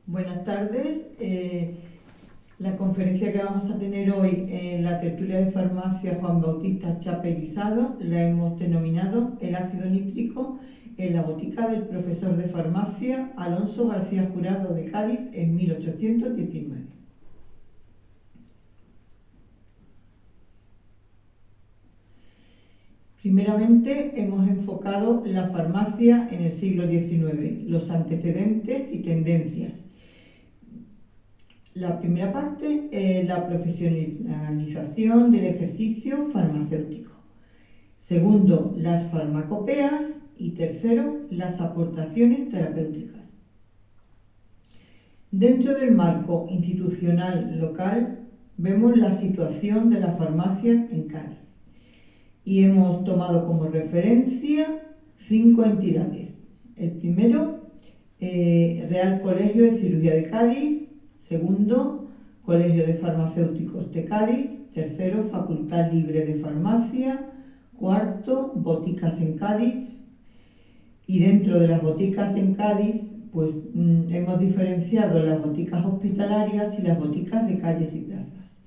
Buenas tardes. La conferencia que vamos a tener hoy en la tertulia de farmacia Juan Bautista Chape Guisado la hemos denominado El ácido nítrico en la botica del profesor de farmacia Alonso García Jurado de Cádiz en 1819. Primeramente, hemos enfocado la farmacia en el siglo XIX, los antecedentes y tendencias. La primera parte es la profesionalización del ejercicio farmacéutico. Segundo, las farmacopeas. Y tercero, las aportaciones terapéuticas. Dentro del marco institucional local, vemos la situación de la farmacia en Cádiz. Y hemos tomado como referencia 5 entidades. El primero, Real Colegio de Cirugía de Cádiz. Segundo, Colegio de Farmacéuticos de Cádiz. Tercero, Facultad Libre de Farmacia. Cuarto, Boticas en Cádiz. Y dentro de las boticas en Cádiz, pues hemos diferenciado las boticas hospitalarias y las boticas de calles y plazas.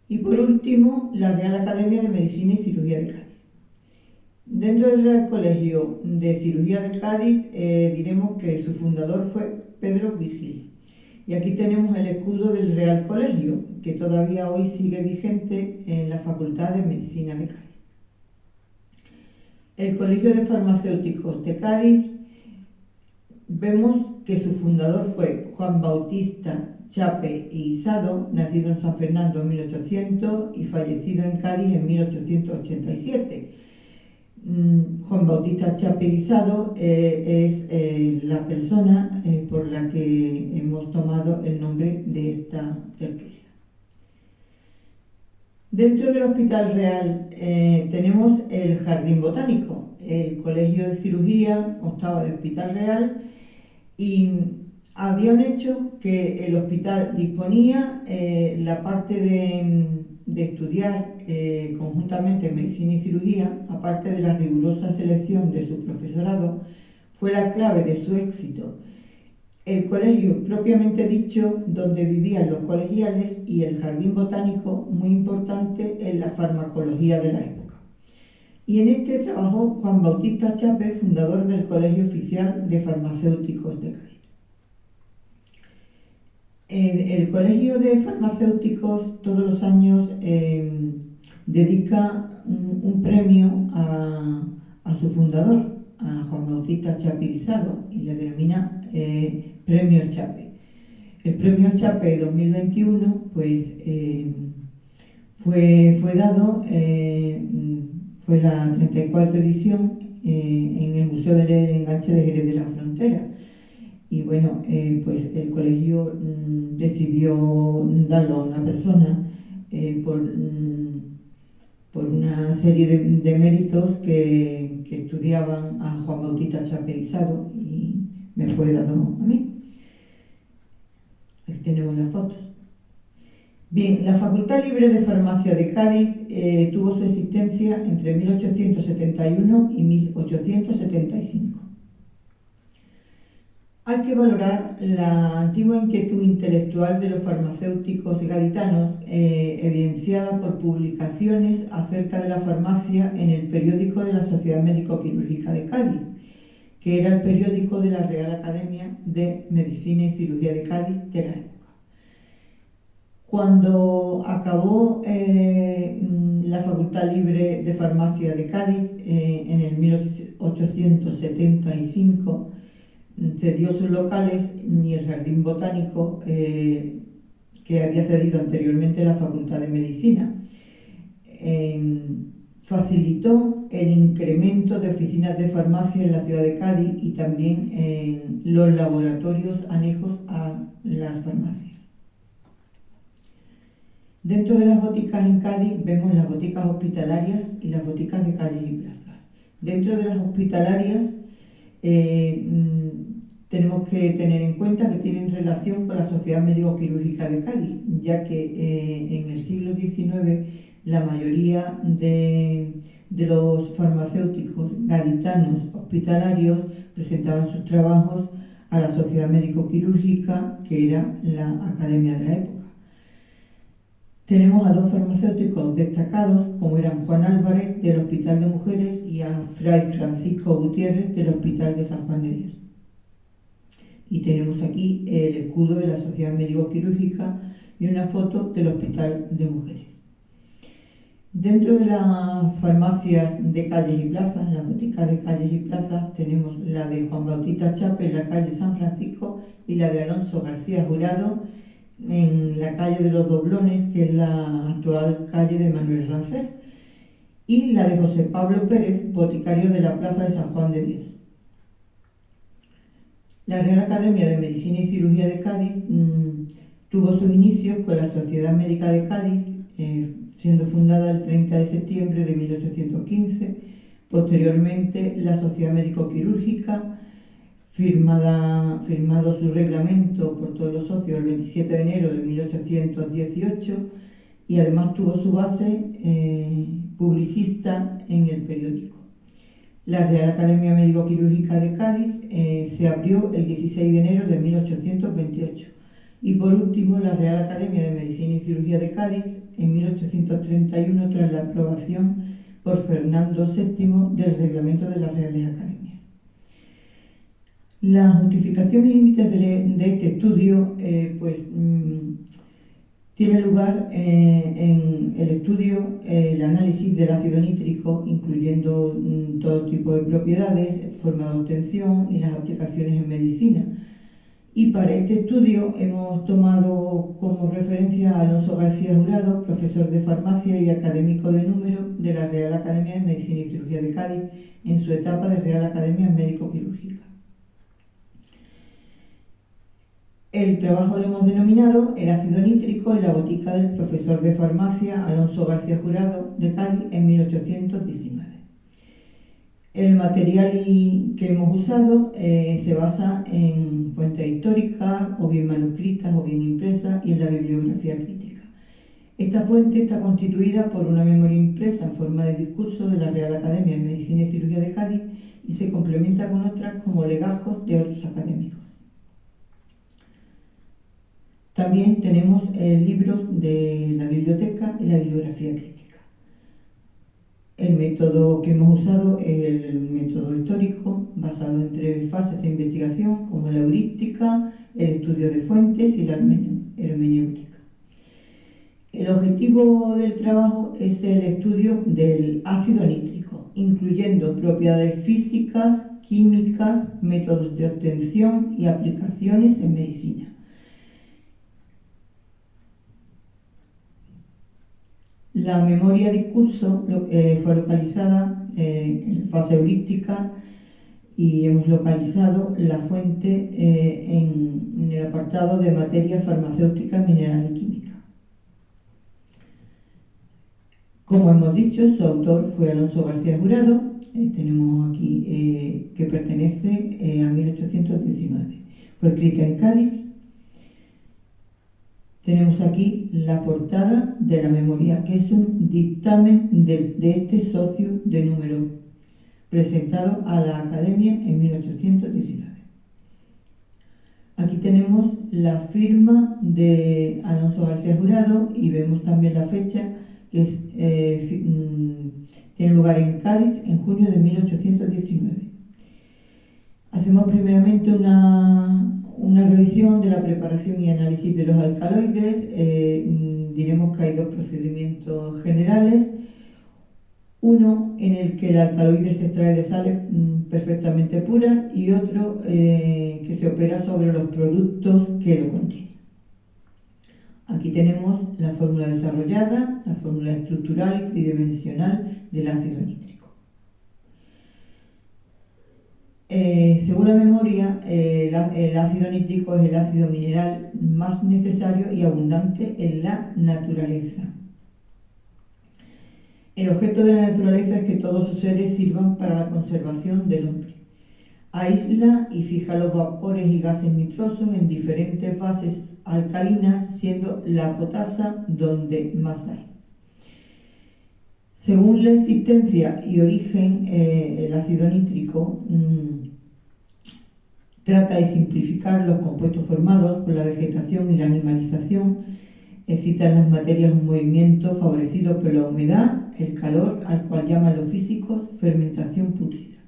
Y por último, la Real Academia de Medicina y Cirugía de Cádiz. Dentro del Real Colegio de Cirugía de Cádiz diremos que su fundador fue Pedro Virgili. Y aquí tenemos el escudo del Real Colegio, que todavía hoy sigue vigente en la Facultad de Medicina de Cádiz. El Colegio de Farmacéuticos de Cádiz, vemos que su fundador fue Juan Bautista Chape y Guisado, nacido en San Fernando en 1800 y fallecido en Cádiz en 1887. Juan Bautista Chape y Guisado es la persona por la que hemos tomado el nombre de esta tertulia. Dentro del Hospital Real tenemos el Jardín Botánico. El Colegio de Cirugía constaba de Hospital Real y había un hecho que el hospital disponía la parte de estudiar conjuntamente medicina y cirugía, aparte de la rigurosa selección de su profesorado, fue la clave de su éxito. El colegio propiamente dicho, donde vivían los colegiales, y el jardín botánico, muy importante en la farmacología de la época. Y en este trabajó Juan Bautista Chape, fundador del Colegio Oficial de Farmacéuticos de Cádiz. El Colegio de Farmacéuticos todos los años dedica un premio a su fundador, a Juan Bautista Chape Guisado, y le denomina Premio Chape. El Premio Chape 2021 pues fue dado, fue la 34 edición en el Museo del Enganche de Jerez de la Frontera. Y bueno, pues el colegio decidió darlo a una persona por una serie de méritos que estudiaban a Juan Bautista Chape Guisado, y me fue dado a mí. Aquí tenemos las fotos. Bien, la Facultad Libre de Farmacia de Cádiz tuvo su existencia entre 1871 y 1875. Hay que valorar la antigua inquietud intelectual de los farmacéuticos gaditanos, evidenciada por publicaciones acerca de la farmacia en el periódico de la Sociedad Médico-Quirúrgica de Cádiz, que era el periódico de la Real Academia de Medicina y Cirugía de Cádiz de la época. Cuando acabó la Facultad Libre de Farmacia de Cádiz en el 1875, cedió sus locales, y el Jardín Botánico, que había cedido anteriormente la Facultad de Medicina, facilitó el incremento de oficinas de farmacia en la ciudad de Cádiz y también los laboratorios anejos a las farmacias. Dentro de las boticas en Cádiz vemos las boticas hospitalarias y las boticas de calles y plazas. Dentro de las hospitalarias tenemos que tener en cuenta que tienen relación con la Sociedad Médico-Quirúrgica de Cádiz, ya que en el siglo XIX la mayoría de los farmacéuticos gaditanos hospitalarios presentaban sus trabajos a la Sociedad Médico-Quirúrgica, que era la academia de la época. Tenemos a dos farmacéuticos destacados, como eran Juan Álvarez, del Hospital de Mujeres, y a Fray Francisco Gutiérrez, del Hospital de San Juan de Dios. Y tenemos aquí el escudo de la Sociedad Médico-Quirúrgica y una foto del Hospital de Mujeres. Dentro de las farmacias de calles y plazas, las boticas de calles y plazas, tenemos la de Juan Bautista Chape en la calle San Francisco y la de Alonso García Jurado en la calle de los Doblones, que es la actual calle de Manuel Rancés, y la de José Pablo Pérez, boticario de la Plaza de San Juan de Dios. La Real Academia de Medicina y Cirugía de Cádiz tuvo sus inicios con la Sociedad Médica de Cádiz, siendo fundada el 30 de septiembre de 1815. Posteriormente, la Sociedad Médico-Quirúrgica, firmado su reglamento por todos los socios el 27 de enero de 1818, y además tuvo su base publicista en el periódico. La Real Academia Médico-Quirúrgica de Cádiz se abrió el 16 de enero de 1828. Y por último, la Real Academia de Medicina y Cirugía de Cádiz en 1831, tras la aprobación por Fernando VII del reglamento de las Reales Academias. La justificación y límites de este estudio tiene lugar en el estudio, el análisis del ácido nítrico, incluyendo todo tipo de propiedades, forma de obtención y las aplicaciones en medicina. Y para este estudio hemos tomado como referencia a Alonso García Jurado, profesor de farmacia y académico de número de la Real Academia de Medicina y Cirugía de Cádiz en su etapa de Real Academia Médico-Quirúrgica. El trabajo lo hemos denominado El ácido nítrico en la botica del profesor de farmacia Alonso García Jurado de Cádiz en 1819. El material que hemos usado se basa en fuentes históricas, o bien manuscritas, o bien impresas, y en la bibliografía crítica. Esta fuente está constituida por una memoria impresa en forma de discurso de la Real Academia de Medicina y Cirugía de Cádiz y se complementa con otras como legajos de otros académicos. También tenemos libros de la biblioteca y la bibliografía crítica. El método que hemos usado es el método histórico, basado en 3 fases de investigación, como la heurística, el estudio de fuentes y la hermenéutica. El objetivo del trabajo es el estudio del ácido nítrico, incluyendo propiedades físicas, químicas, métodos de obtención y aplicaciones en medicina. La memoria discurso fue localizada en fase heurística y hemos localizado la fuente en el apartado de materia farmacéutica, mineral y química. Como hemos dicho, su autor fue Alonso García Jurado, tenemos aquí que pertenece a 1819. Fue escrita en Cádiz. Tenemos aquí la portada de la memoria, que es un dictamen de este socio de número, presentado a la Academia en 1819. Aquí tenemos la firma de Alonso García Jurado y vemos también la fecha, que tiene lugar en Cádiz en junio de 1819. Hacemos primeramente una revisión de la preparación y análisis de los alcaloides. Diremos que hay 2 procedimientos generales. Uno en el que el alcaloide se extrae de sales perfectamente puras y otro que se opera sobre los productos que lo contienen. Aquí tenemos la fórmula desarrollada, la fórmula estructural y tridimensional del ácido nítrico. Según la memoria, el ácido nítrico es el ácido mineral más necesario y abundante en la naturaleza. El objeto de la naturaleza es que todos sus seres sirvan para la conservación del hombre. Aísla y fija los vapores y gases nitrosos en diferentes bases alcalinas, siendo la potasa donde más hay. Según la existencia y origen, el ácido nítrico Trata de simplificar los compuestos formados por la vegetación y la animalización. Excitan las materias un movimiento favorecido por la humedad, el calor, al cual llaman los físicos fermentación pútrida.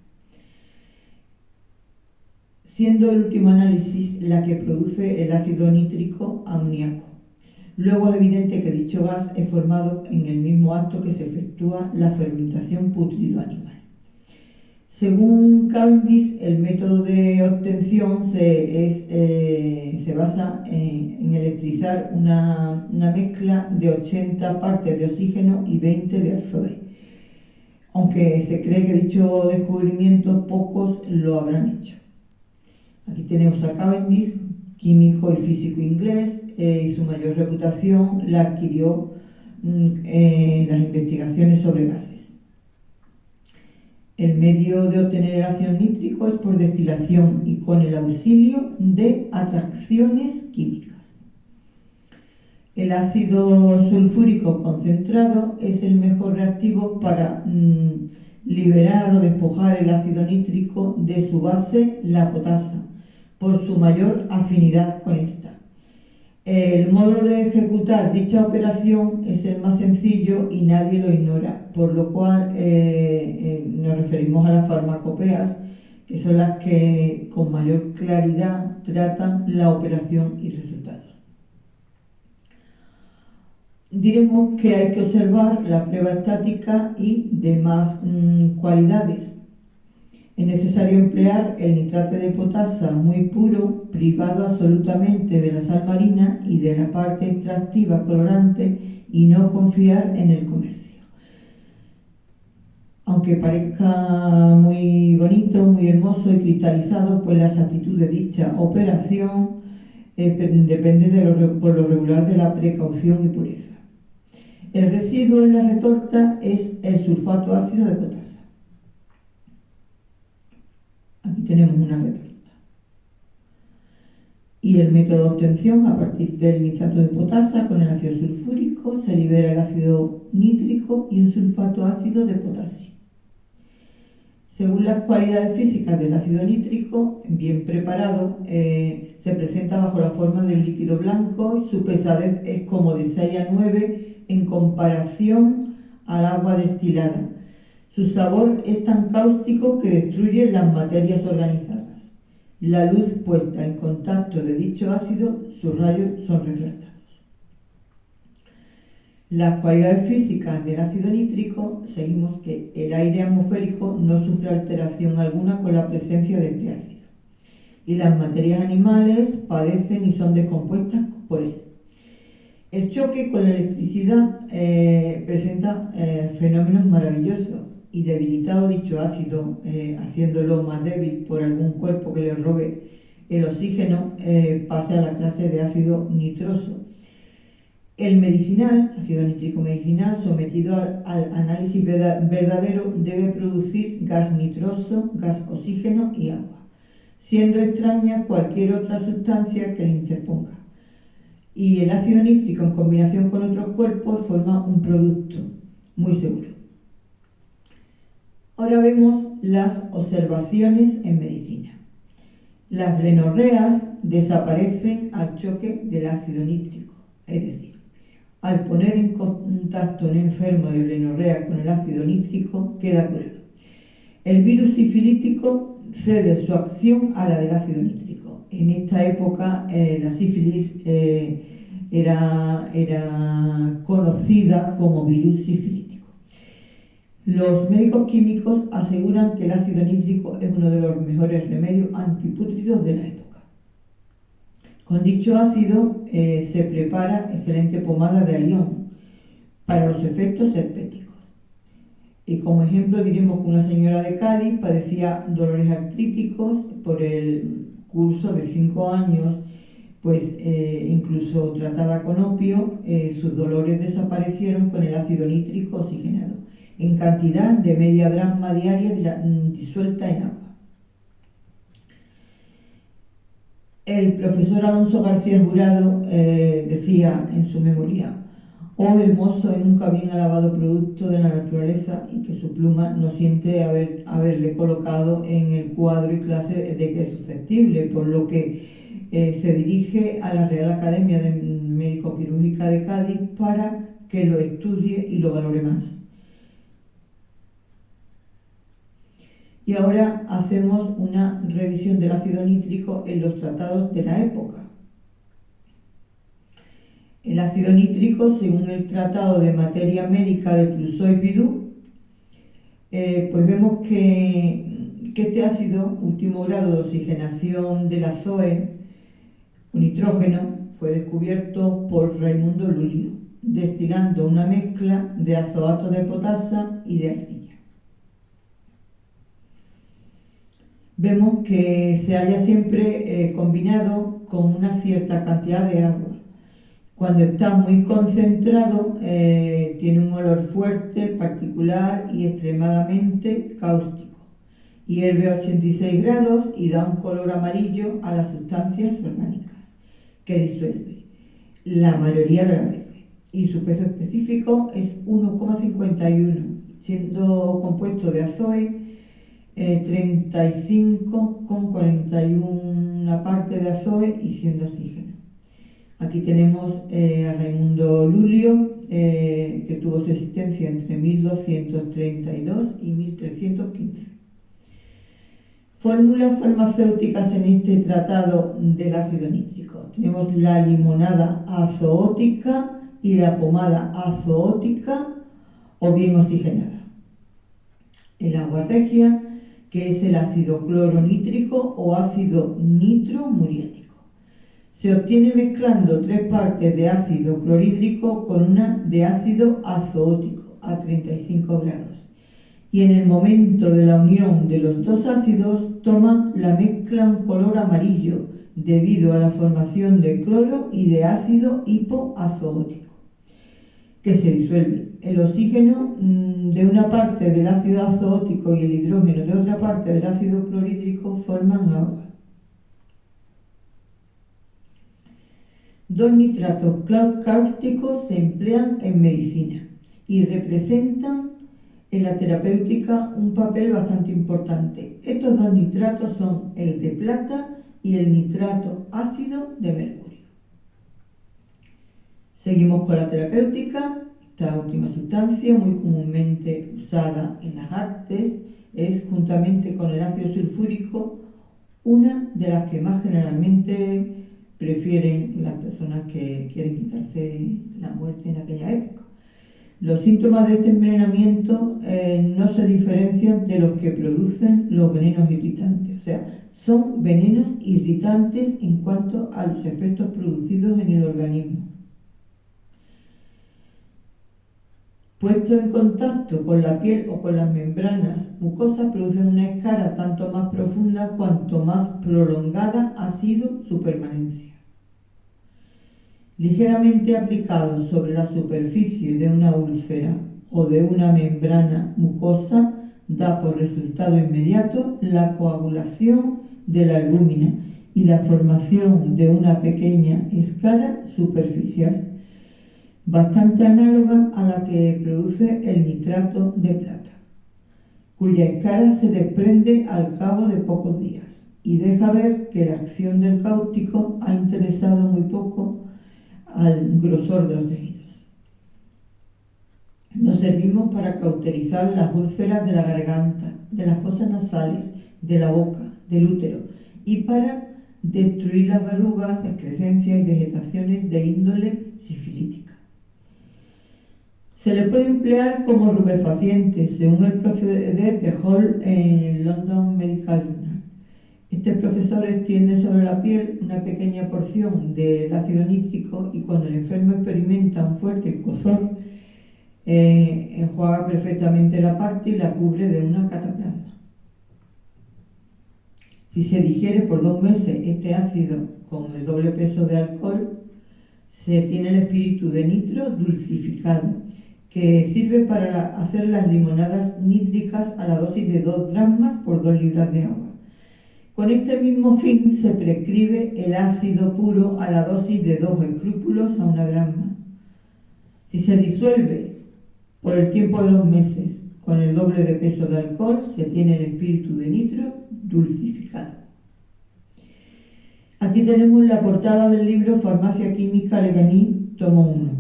Siendo el último análisis la que produce el ácido nítrico amoníaco. Luego es evidente que dicho gas es formado en el mismo acto que se efectúa la fermentación pútrido animal. Según Cavendish, el método de obtención se basa en electrizar una mezcla de 80 partes de oxígeno y 20 de azogue. Aunque se cree que dicho descubrimiento pocos lo habrán hecho. Aquí tenemos a Cavendish, químico y físico inglés, y su mayor reputación la adquirió en las investigaciones sobre gases. El medio de obtener el ácido nítrico es por destilación y con el auxilio de atracciones químicas. El ácido sulfúrico concentrado es el mejor reactivo para liberar o despojar el ácido nítrico de su base, la potasa, por su mayor afinidad con esta. El modo de ejecutar dicha operación es el más sencillo y nadie lo ignora, por lo cual nos referimos a las farmacopeas, que son las que con mayor claridad tratan la operación y resultados. Diremos que hay que observar la prueba estática y demás cualidades. Es necesario emplear el nitrato de potasa muy puro, privado absolutamente de la sal marina y de la parte extractiva colorante, y no confiar en el comercio. Aunque parezca muy bonito, muy hermoso y cristalizado, pues la exactitud de dicha operación depende por lo regular de la precaución y pureza. El residuo en la retorta es el sulfato ácido de potasa. Aquí tenemos una retorta. Y el método de obtención: a partir del nitrato de potasa con el ácido sulfúrico se libera el ácido nítrico y un sulfato ácido de potasio. Según las cualidades físicas del ácido nítrico, bien preparado, se presenta bajo la forma de un líquido blanco y su pesadez es como de 6 a 9 en comparación al agua destilada. Su sabor es tan cáustico que destruye las materias organizadas. La luz puesta en contacto de dicho ácido, sus rayos son refractados. Las cualidades físicas del ácido nítrico: seguimos que el aire atmosférico no sufre alteración alguna con la presencia de este ácido, y las materias animales padecen y son descompuestas por él. El choque con la electricidad presenta fenómenos maravillosos, y debilitado dicho ácido, haciéndolo más débil por algún cuerpo que le robe el oxígeno, pasa a la clase de ácido nitroso. El medicinal, ácido nítrico medicinal, sometido al análisis verdadero, debe producir gas nitroso, gas oxígeno y agua, siendo extraña cualquier otra sustancia que le interponga. Y el ácido nítrico, en combinación con otros cuerpos, forma un producto muy seguro. Ahora vemos las observaciones en medicina. Las blenorreas desaparecen al choque del ácido nítrico, es decir, al poner en contacto un enfermo de blenorrea con el ácido nítrico, queda curado. El virus sifilítico cede su acción a la del ácido nítrico. En esta época la sífilis era conocida como virus sifilítico. Los médicos químicos aseguran que el ácido nítrico es uno de los mejores remedios antipútridos de la época. Con dicho ácido se prepara excelente pomada de alión para los efectos herpéticos. Y como ejemplo diremos que una señora de Cádiz padecía dolores artríticos. Por el curso de 5 años, pues incluso tratada con opio, sus dolores desaparecieron con el ácido nítrico oxigenado, en cantidad de media dracma diaria disuelta en agua. El profesor Alonso García Jurado decía en su memoria: o hermoso y nunca bien alabado producto de la naturaleza y que su pluma no siente haberle colocado en el cuadro y clase de que es susceptible, por lo que se dirige a la Real Academia de Médico-Quirúrgica de Cádiz para que lo estudie y lo valore más. Y ahora hacemos una revisión del ácido nítrico en los tratados de la época. El ácido nítrico, según el Tratado de Materia Médica de Trousseau-Bidou, pues vemos que este ácido, último grado de oxigenación del azoe o nitrógeno, fue descubierto por Raimundo Lulio, destilando una mezcla de azoato de potasa y de arcilla. Vemos que se halla siempre combinado con una cierta cantidad de agua. Cuando está muy concentrado, tiene un olor fuerte, particular y extremadamente cáustico. Hierve a 86 grados y da un color amarillo a las sustancias orgánicas que disuelve la mayoría de las veces. Y su peso específico es 1,51, siendo compuesto de azoe 35,41 parte de azoe y siendo oxígeno. Aquí tenemos a Raimundo Lulio, que tuvo su existencia entre 1232 y 1315. Fórmulas farmacéuticas en este tratado del ácido nítrico. Tenemos la limonada azoótica y la pomada azoótica o bien oxigenada. El agua regia, que es el ácido cloronítrico o ácido nitromuriático. Se obtiene mezclando 3 partes de ácido clorhídrico con una de ácido azoótico a 35 grados. Y en el momento de la unión de los dos ácidos toma la mezcla un color amarillo debido a la formación de cloro y de ácido hipoazoótico, que se disuelve. El oxígeno de una parte del ácido azoótico y el hidrógeno de otra parte del ácido clorhídrico forman agua. Dos nitratos cáusticos se emplean en medicina y representan en la terapéutica un papel bastante importante. Estos dos nitratos son el de plata y el nitrato ácido de mercurio. Seguimos con la terapéutica. Esta última sustancia, muy comúnmente usada en las artes, es, juntamente con el ácido sulfúrico, una de las que más generalmente prefieren las personas que quieren quitarse la muerte en aquella época. Los síntomas de este envenenamiento no se diferencian de los que producen los venenos irritantes, o sea, son venenos irritantes en cuanto a los efectos producidos en el organismo. Puesto en contacto con la piel o con las membranas mucosas, producen una escara tanto más profunda cuanto más prolongada ha sido su permanencia. Ligeramente aplicado sobre la superficie de una úlcera o de una membrana mucosa, da por resultado inmediato la coagulación de la albúmina y la formación de una pequeña escara superficial, bastante análoga a la que produce el nitrato de plata, cuya escara se desprende al cabo de pocos días y deja ver que la acción del cáustico ha interesado muy poco al grosor de los tejidos. Nos servimos para cauterizar las úlceras de la garganta, de las fosas nasales, de la boca, del útero y para destruir las verrugas, excrescencias y vegetaciones de índole sifilítica. Se le puede emplear como rubefaciente, según el proceder de Hall en el London Medical Journal. Este profesor extiende sobre la piel una pequeña porción del ácido nítrico y cuando el enfermo experimenta un fuerte escozor, enjuaga perfectamente la parte y la cubre de una cataplasma. Si se digiere por 2 meses este ácido con el doble peso de alcohol, se tiene el espíritu de nitro dulcificado, que sirve para hacer las limonadas nítricas a la dosis de 2 dracmas por 2 libras de agua. Con este mismo fin se prescribe el ácido puro a la dosis de 2 escrúpulos a 1 dracma. Si se disuelve por el tiempo de 2 meses con el doble de peso de alcohol, se tiene el espíritu de nitro dulcificado. Aquí tenemos la portada del libro Farmacia Química Lecaní, tomo 1.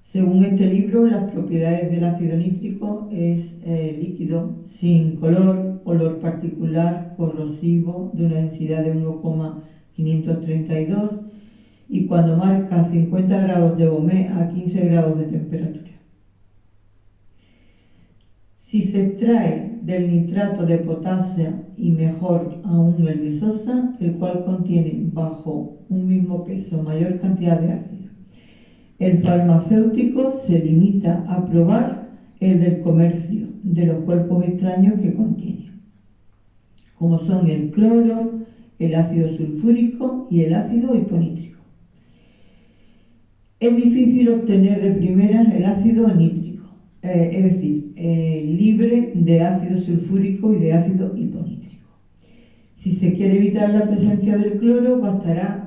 Según este libro, las propiedades del ácido nítrico es líquido, sin color, olor particular, corrosivo, de una densidad de 1,532 y cuando marca 50 grados de Beaumet a 15 grados de temperatura. Si se extrae del nitrato de potasio y mejor aún el de sosa, el cual contiene bajo un mismo peso mayor cantidad de ácido, el farmacéutico se limita a probar el del comercio de los cuerpos extraños que contiene, como son el cloro, el ácido sulfúrico y el ácido hiponítrico. Es difícil obtener de primeras el ácido nítrico, es decir, libre de ácido sulfúrico y de ácido hiponítrico. Si se quiere evitar la presencia del cloro, bastará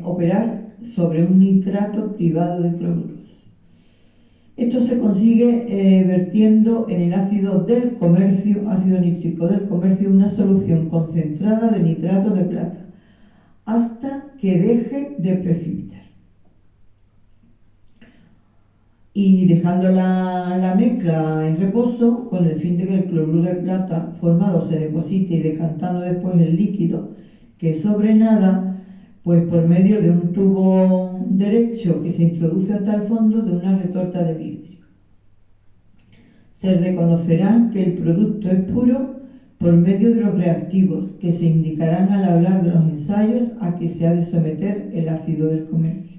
operar sobre un nitrato privado de cloruros. Esto se consigue vertiendo en el ácido nítrico del comercio, una solución concentrada de nitrato de plata, hasta que deje de precipitar. Y dejando la mezcla en reposo, con el fin de que el cloruro de plata formado se deposite y decantando después el líquido que sobrenada, pues por medio de un tubo derecho que se introduce hasta el fondo de una retorta de vidrio. Se reconocerá que el producto es puro por medio de los reactivos que se indicarán al hablar de los ensayos a que se ha de someter el ácido del comercio.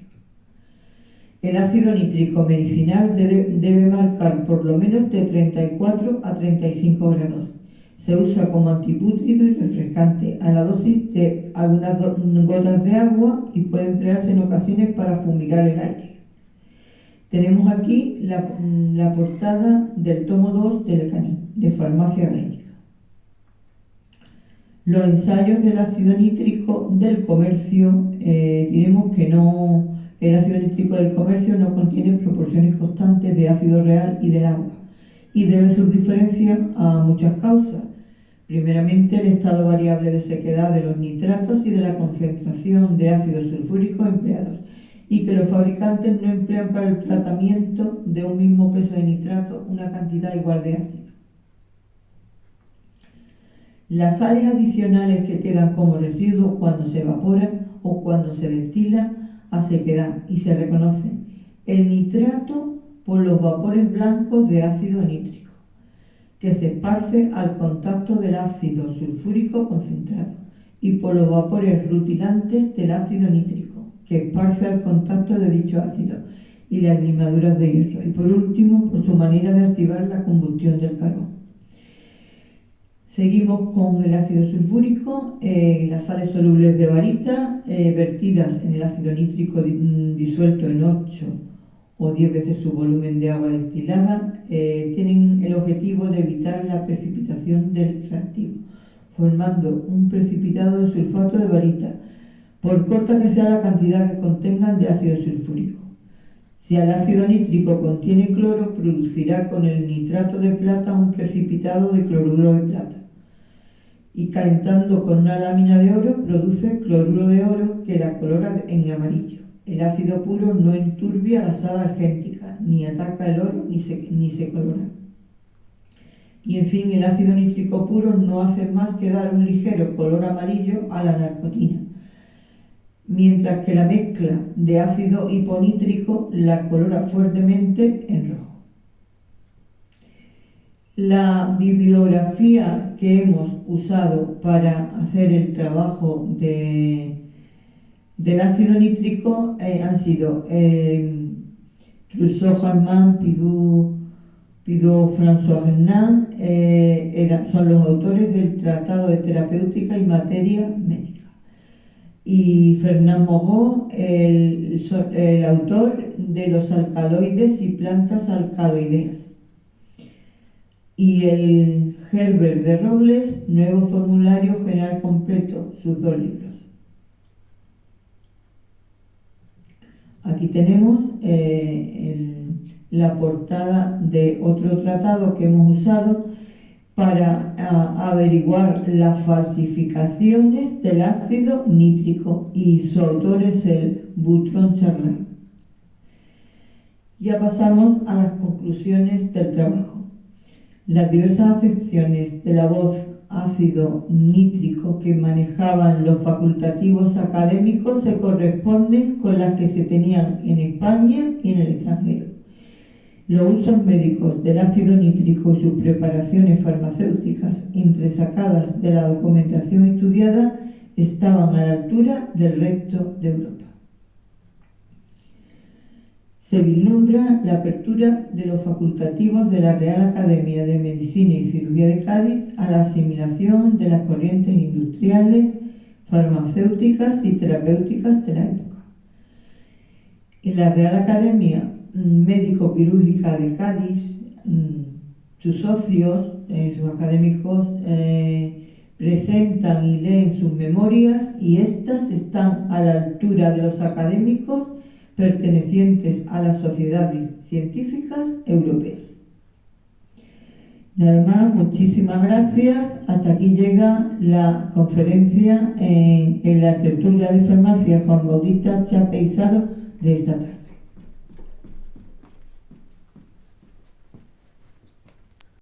El ácido nítrico medicinal debe marcar por lo menos de 34 a 35 grados. Se usa como antipútrido y refrescante a la dosis de algunas gotas de agua y puede emplearse en ocasiones para fumigar el aire. Tenemos aquí la portada del tomo 2 de Lecaní, de Farmacia Galénica. Los ensayos del ácido nítrico del comercio, diremos que el ácido nítrico del comercio no contiene proporciones constantes de ácido real y del agua y debe sus diferencias a muchas causas. Primeramente, el estado variable de sequedad de los nitratos y de la concentración de ácido sulfúrico empleados, y que los fabricantes no emplean para el tratamiento de un mismo peso de nitrato una cantidad igual de ácido. Las sales adicionales que quedan como residuos cuando se evaporan o cuando se destilan a sequedad y se reconocen el nitrato por los vapores blancos de ácido nítrico, que se esparce al contacto del ácido sulfúrico concentrado, y por los vapores rutilantes del ácido nítrico, que esparce al contacto de dicho ácido, y las limaduras de hierro, y por último por su manera de activar la combustión del carbón. Seguimos con el ácido sulfúrico, las sales solubles de barita, vertidas en el ácido nítrico disuelto en 8 o 10 veces su volumen de agua destilada, tienen el objetivo de evitar la precipitación del reactivo, formando un precipitado de sulfato de barita, por corta que sea la cantidad que contengan de ácido sulfúrico. Si el ácido nítrico contiene cloro, producirá con el nitrato de plata un precipitado de cloruro de plata. Y calentando con una lámina de oro, produce cloruro de oro que la colora en amarillo. El ácido puro no enturbia la sal argéntica, ni ataca el oro, ni se colora. Y en fin, el ácido nítrico puro no hace más que dar un ligero color amarillo a la narcotina, mientras que la mezcla de ácido hiponítrico la colora fuertemente en rojo. La bibliografía que hemos usado para hacer el trabajo del ácido nítrico han sido Trousseau Harman, Pidot François Renan, son los autores del Tratado de Terapéutica y Materia Médica. Y Fernand Moreau, el autor de los alcaloides y plantas alcaloideas. Y el Herbert de Robles, Nuevo Formulario General Completo, sus 2 libros. Aquí tenemos la portada de otro tratado que hemos usado para averiguar las falsificaciones del ácido nítrico, y su autor es el Boutron Charlin. Ya pasamos a las conclusiones del trabajo. Las diversas acepciones de la voz ácido nítrico que manejaban los facultativos académicos se corresponden con las que se tenían en España y en el extranjero. Los usos médicos del ácido nítrico y sus preparaciones farmacéuticas entresacadas de la documentación estudiada estaban a la altura del resto de Europa. Se vislumbra la apertura de los facultativos de la Real Academia de Medicina y Cirugía de Cádiz a la asimilación de las corrientes industriales, farmacéuticas y terapéuticas de la época. En la Real Academia Médico-Quirúrgica de Cádiz, sus socios, sus académicos, presentan y leen sus memorias, y estas están a la altura de los académicos pertenecientes a las sociedades científicas europeas. Nada más, muchísimas gracias. Hasta aquí llega la conferencia en la tertulia de farmacia Juan Bautista Chapeizado de esta tarde.